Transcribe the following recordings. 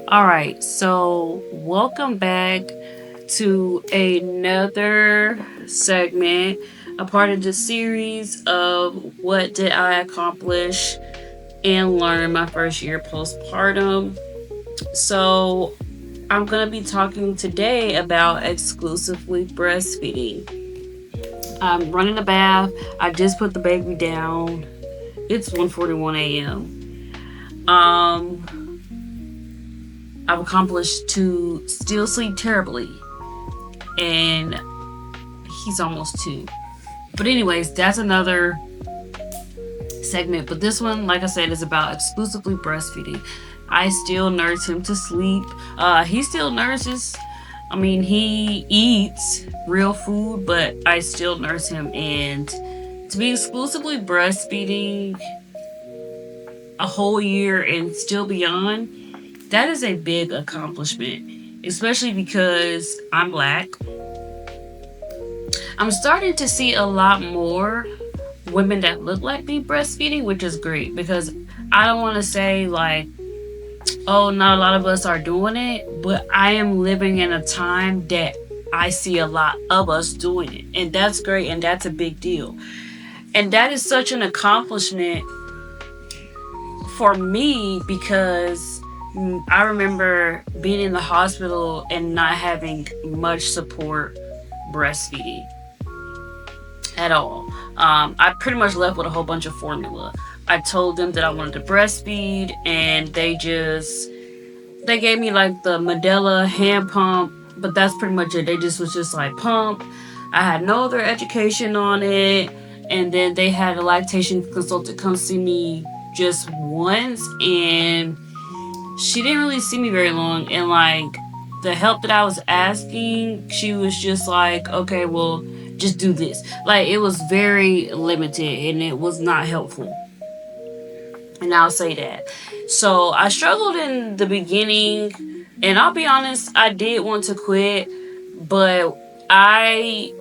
All right, so welcome back to another segment, a part of the series of what did I accomplish and learn my first year postpartum. So, I'm going to be talking today about exclusively breastfeeding. I'm running a bath. I just put the baby down. It's 1:41 a.m. I've accomplished to still sleep terribly, and he's almost 2. But anyways, that's another segment. But this one, like I said, is about exclusively breastfeeding. I still nurse him to sleep. He still nurses. I mean, he eats real food, but I still nurse him. And to be exclusively breastfeeding a whole year and still beyond, that is a big accomplishment, especially because I'm black. I'm starting to see a lot more women that look like me breastfeeding, which is great because I don't want to say like, oh, not a lot of us are doing it, but I am living in a time that I see a lot of us doing it, and that's great, and that's a big deal. And that is such an accomplishment for me because I remember being in the hospital and not having much support breastfeeding at all. I pretty much left with a whole bunch of formula. I told them that I wanted to breastfeed, and they gave me like the Medela hand pump, but that's pretty much it. They just was just like pump. I had no other education on it, and then they had a lactation consultant come see me just once, and she didn't really see me very long, and like the help that I was asking, she was just like, okay, well, just do this. Like it was very limited and it was not helpful. And I'll say that. So I struggled in the beginning, and I'll be honest, I did want to quit, but I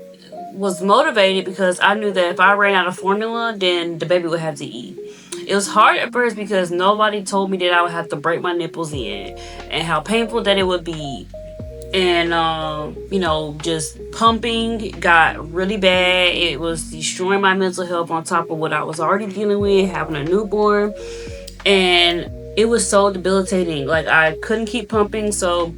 was motivated because I knew that if I ran out of formula, then the baby would have to eat. It was hard at first because nobody told me that I would have to break my nipples in and how painful that it would be. And, just pumping got really bad. It was destroying my mental health on top of what I was already dealing with, having a newborn. And it was so debilitating. Like, I couldn't keep pumping, so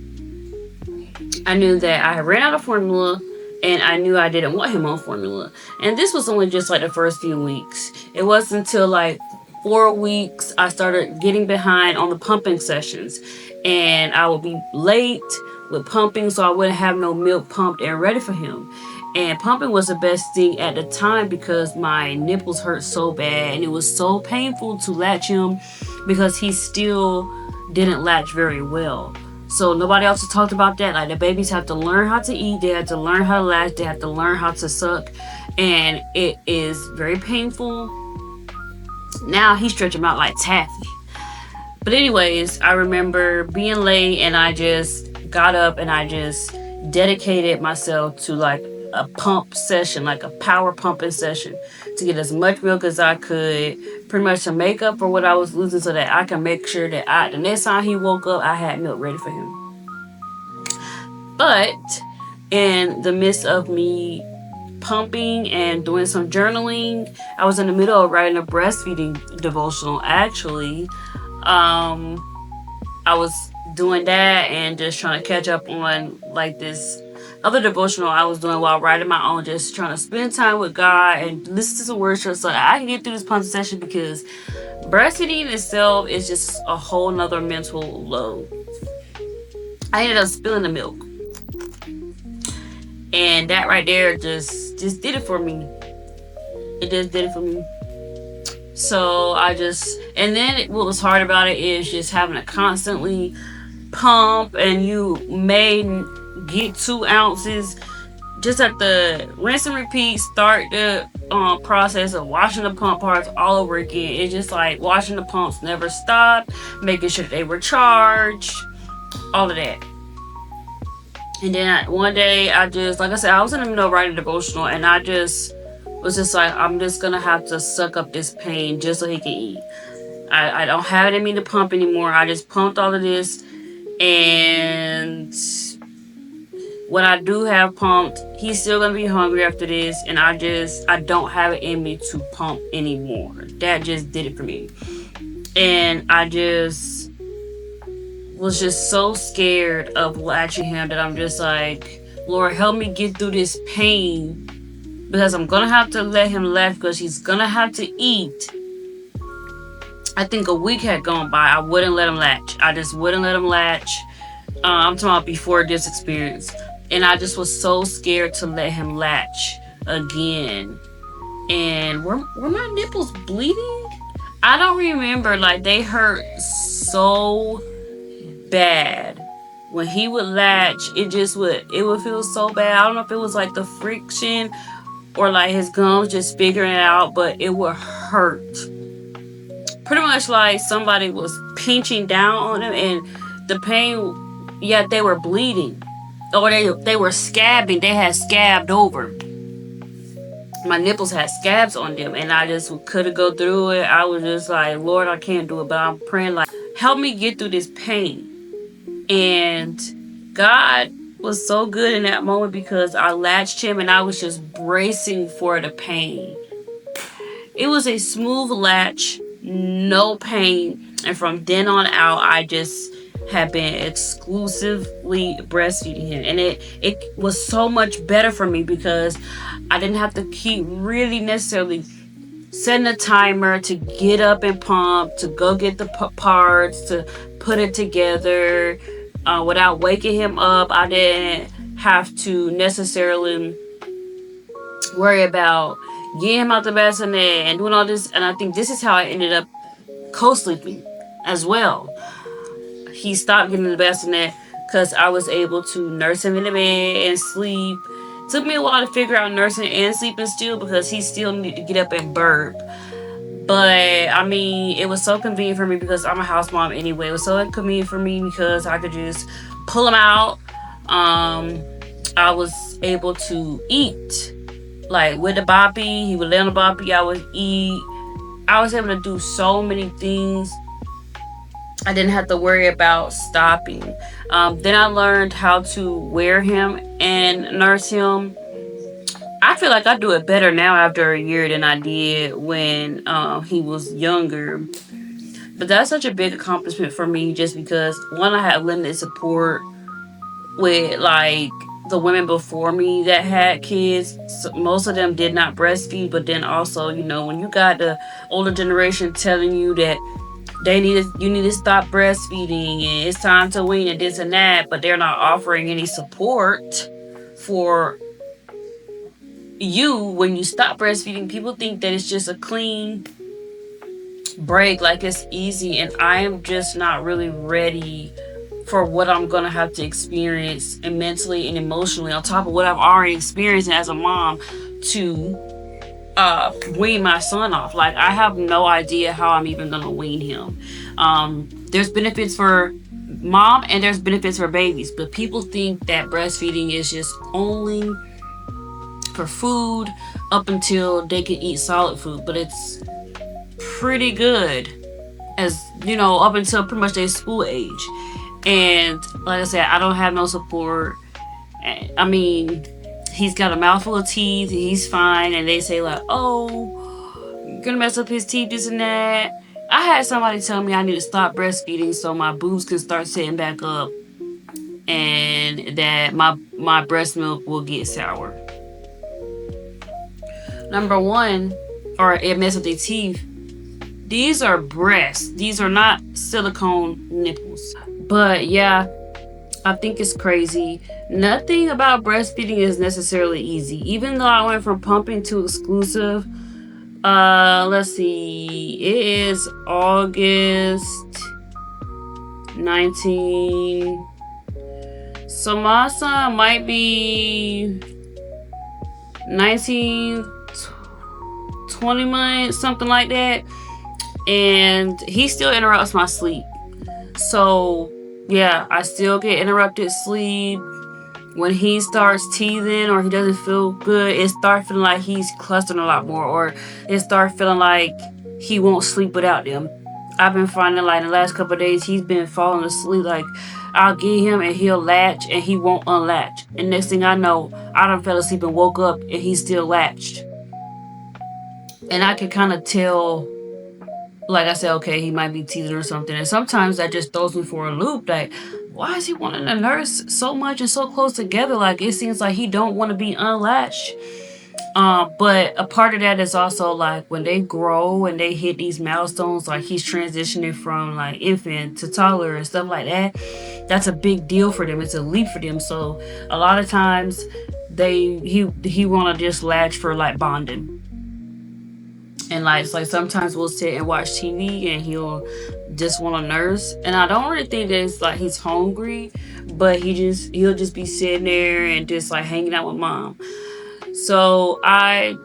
I knew that I ran out of formula, and I knew I didn't want him on formula. And this was only just like the first few weeks. It wasn't until like 4 weeks I started getting behind on the pumping sessions, and I would be late with pumping, so I wouldn't have no milk pumped and ready for him. And pumping was the best thing at the time because my nipples hurt so bad, and it was so painful to latch him because he still didn't latch very well. So nobody else has talked about that. Like the babies have to learn how to eat, they have to learn how to latch, they have to learn how to suck, and it is very painful. Now he's stretching out like taffy. But anyways, I remember being late, and I just got up and I just dedicated myself to like a pump session, like a power pumping session, to get as much milk as I could, pretty much to make up for what I was losing, so that I can make sure that the next time he woke up, I had milk ready for him. But in the midst of me pumping and doing some journaling, I was in the middle of writing a breastfeeding devotional. Actually, I was doing that and just trying to catch up on like this other devotional I was doing while writing my own, just trying to spend time with God and listen to some worship so that I can get through this pumping session, because breastfeeding itself is just a whole nother mental load. I ended up spilling the milk, and that right there just did it for me. It just did it for me. So and then what was hard about it is just having to constantly pump, and you may get 2 ounces. Just have to rinse and repeat, start the process of washing the pump parts all over again. It's just like washing the pumps never stopped, making sure they were charged, all of that. And then one day, like I said, I was in the middle of writing a devotional, and I just was just like, I'm just gonna have to suck up this pain just so he can eat. I don't have it in me to pump anymore. I just pumped all of this, And when I do have pumped, he's still gonna be hungry after this, and I don't have it in me to pump anymore. That just did it for me. And I just was just so scared of latching him that I'm just like, Lord, help me get through this pain, because I'm gonna have to let him latch because he's gonna have to eat. I think a week had gone by. I wouldn't let him latch. I just wouldn't let him latch. I'm talking about before this experience. And I just was so scared to let him latch again. And were my nipples bleeding? I don't remember. Like, they hurt so bad. When he would latch, it would feel so bad. I don't know if it was like the friction or like his gums just figuring it out, but it would hurt. Pretty much like somebody was pinching down on him, and the pain, yeah, they were bleeding. Or they were scabbing. They had scabbed over. My nipples had scabs on them, and I just couldn't go through it. I was just like, Lord, I can't do it. But I'm praying like, help me get through this pain. And God was so good in that moment because I latched him and I was just bracing for the pain. It was a smooth latch, no pain. And from then on out, I just have been exclusively breastfeeding him. And it was so much better for me because I didn't have to keep really necessarily setting a timer to get up and pump, to go get the parts, to put it together. Without waking him up, I didn't have to necessarily worry about getting him out the bassinet and doing all this. And I think this is how I ended up co-sleeping as well. He stopped getting the bassinet because I was able to nurse him in the bed and sleep. It took me a while to figure out nursing and sleeping still because he still needed to get up and burp. But I mean, it was so convenient for me because I'm a house mom anyway. It was so convenient for me because I could just pull him out. I was able to eat like with the boppy. He would lay on the boppy. I would eat. I was able to do so many things. I didn't have to worry about stopping. Then I learned how to wear him and nurse him. I feel like I do it better now after a year than I did when he was younger. But that's such a big accomplishment for me just because, one, I had limited support with like the women before me that had kids. So most of them did not breastfeed, but then also, when you got the older generation telling you that you need to stop breastfeeding and it's time to wean and this and that, but they're not offering any support for you when you stop breastfeeding. People think that it's just a clean break, like it's easy, and I am just not really ready for what I'm gonna have to experience and mentally and emotionally on top of what I've already experienced as a mom to wean my son off. Like, I have no idea how I'm even gonna wean him. There's benefits for mom and there's benefits for babies, but people think that breastfeeding is just only for food up until they can eat solid food, but it's pretty good up until pretty much their school age. And like I said, I don't have no support. I mean, he's got a mouthful of teeth and he's fine, and they say like, oh, you're gonna mess up his teeth, this and that. I had somebody tell me I need to stop breastfeeding so my boobs can start sitting back up and that my breast milk will get sour. Number one, or it messes up their teeth. These are breasts. These are not silicone nipples. But yeah, I think it's crazy. Nothing about breastfeeding is necessarily easy. Even though I went from pumping to exclusive, let's see, it is August 19. So my son might be 19, 20 months, something like that. And he still interrupts my sleep. So yeah, I still get interrupted sleep. When he starts teething or he doesn't feel good, it starts feeling like he's clustering a lot more, or it starts feeling like he won't sleep without them. I've been finding like the last couple of days he's been falling asleep. Like I'll get him and he'll latch and he won't unlatch. And next thing I know, I done fell asleep and woke up and he's still latched. And I can kind of tell, like I said, okay, he might be teething or something. And sometimes that just throws me for a loop. Like, why is he wanting to nurse so much and so close together? Like it seems like he don't want to be unlatched. But a part of that is also like when they grow and they hit these milestones, like he's transitioning from like infant to toddler and stuff like that. That's a big deal for them. It's a leap for them. So a lot of times he want to just latch for like bonding. And like it's like sometimes we'll sit and watch TV and he'll just want to nurse. And I don't really think that it's like he's hungry, but he'll just be sitting there and just like hanging out with mom. So I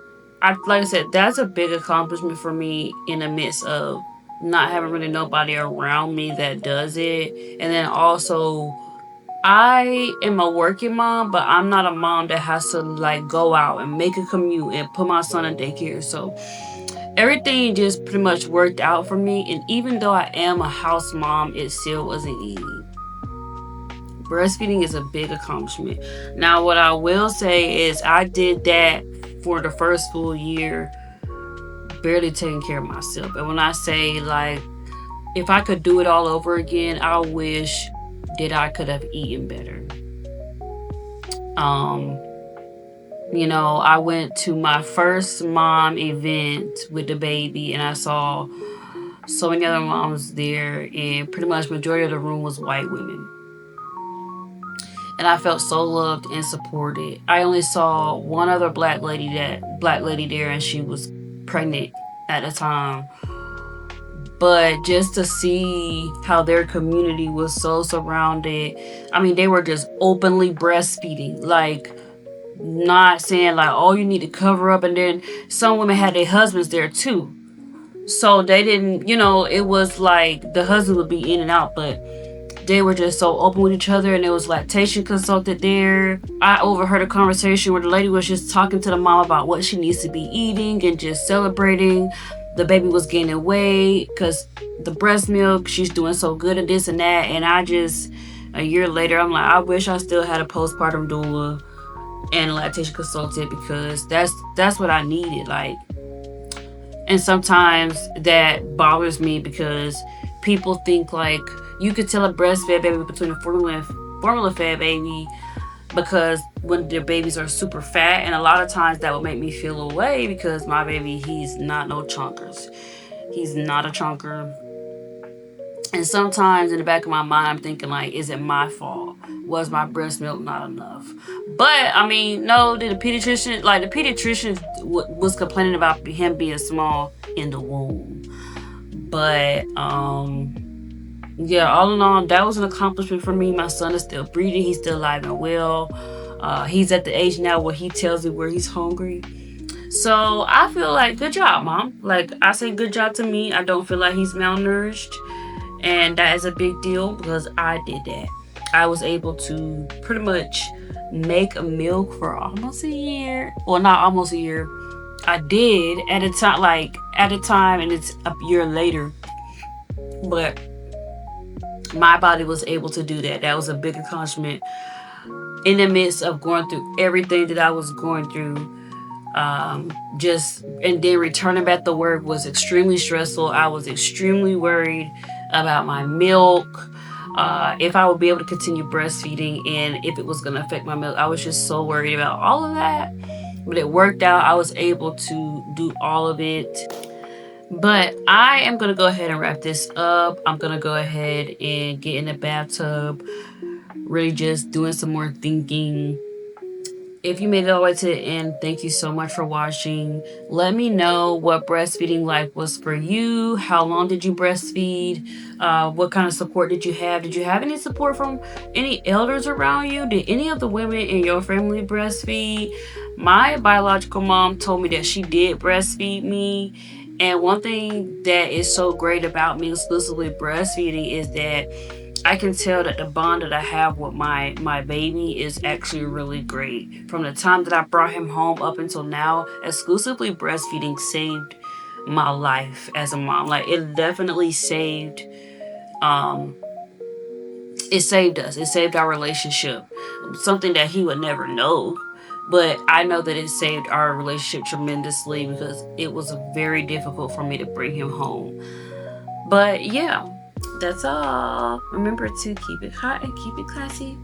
like I said, that's a big accomplishment for me in the midst of not having really nobody around me that does it. And then also I am a working mom, but I'm not a mom that has to like go out and make a commute and put my son in daycare. So everything just pretty much worked out for me. And even though I am a house mom, it still wasn't easy. Breastfeeding is a big accomplishment. Now, what I will say is I did that for the first full year, barely taking care of myself. And when I say like, if I could do it all over again, I wish that I could have eaten better. Um, I went to my first mom event with the baby, and I saw so many other moms there, and pretty much majority of the room was white women. And I felt so loved and supported. I only saw one other black lady there, and she was pregnant at the time. But just to see how their community was so surrounded, I mean, they were just openly breastfeeding, like not saying like, oh, you need to cover up. And then some women had their husbands there too, so they didn't, it was like the husband would be in and out, but they were just so open with each other. And there was lactation consultant there. I overheard a conversation where the lady was just talking to the mom about what she needs to be eating and just celebrating. The baby was gaining weight because the breast milk, she's doing so good and this and that. And I just, a year later, I'm like, I wish I still had a postpartum doula and a lactation consultant, because that's what I needed. Like, and sometimes that bothers me because people think like you could tell a breastfed baby between a formula fed baby, because when their babies are super fat, and a lot of times that would make me feel away because my baby, he's not no chunkers. He's not a chunker. And sometimes in the back of my mind, I'm thinking like, is it my fault? Was my breast milk not enough? But I mean, no, the pediatrician was complaining about him being small in the womb. But yeah, all in all, that was an accomplishment for me. My son is still breathing. He's still alive and well. He's at the age now where he tells me where he's hungry. So I feel like, good job, mom. Like, I say good job to me. I don't feel like he's malnourished. And that is a big deal because I did that. I was able to pretty much make a milk for almost a year. Well, not almost a year. I did at a time, and it's a year later. But my body was able to do that. That was a big accomplishment in the midst of going through everything that I was going through. And then returning back to work was extremely stressful. I was extremely worried about my milk, if I would be able to continue breastfeeding, and if it was going to affect my milk. I was just so worried about all of that. But it worked out. I was able to do all of it. But I am going to go ahead and wrap this up. I'm going to go ahead and get in the bathtub, really just doing some more thinking. If you made it all the way to the end, thank you so much for watching. Let me know what breastfeeding life was for you. How long did you breastfeed? What kind of support did you have? Did you have any support from any elders around you? Did any of the women in your family breastfeed? My biological mom told me that she did breastfeed me. And one thing that is so great about me exclusively breastfeeding is that I can tell that the bond that I have with my baby is actually really great. From the time that I brought him home up until now, exclusively breastfeeding saved my life as a mom. Like, it definitely saved um it saved us. It saved our relationship. Something that he would never know. But I know that it saved our relationship tremendously because it was very difficult for me to bring him home. But yeah, that's all. Remember to keep it hot and keep it classy.